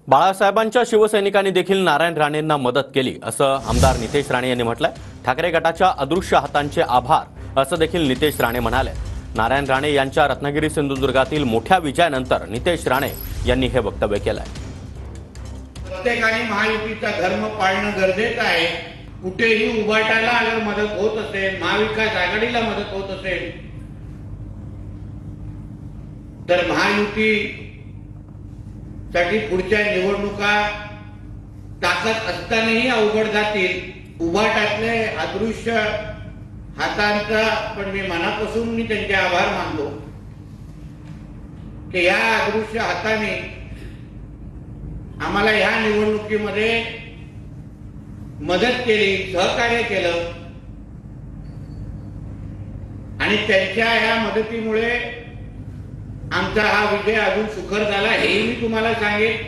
बाळासाहेबांच्या शिवसैनिकांनी देखील नारायण राणेंना मदत केली असं आमदार नितेश राणे यांनी म्हटलंय। ठाकरे गटाच्या अदृश्य हातांचे आभार असं देखील नितेश राणे म्हणाले। नारायण राणे यांच्या रत्नागिरी सिंधुदुर्गातील मोठ्या विजयानंतर नितेश राणे यांनी हे वक्तव्य केलंय। प्रत्येकाने महायुतीचा धर्म पाळणं गरजेचं आहे। कुठेही उभाटाला अगर मदत होत असेल, महाविकास आघाडीला मदत होत असेल तर महायुती साठी पुढच्या निवडणुका ताकद असतानाही अवघड जातील। उभाटातले अदृश्य हातांचा पण मी मनापासून मी त्यांचे आभार मानतो की या अदृश्य हाताने आम्हाला या निवडणुकीमध्ये मदत केली, सहकार्य केलं आणि त्यांच्या या मदतीमुळे आमचा हा विजय अजून सुखर झाला, हेही मी तुम्हाला सांगेन।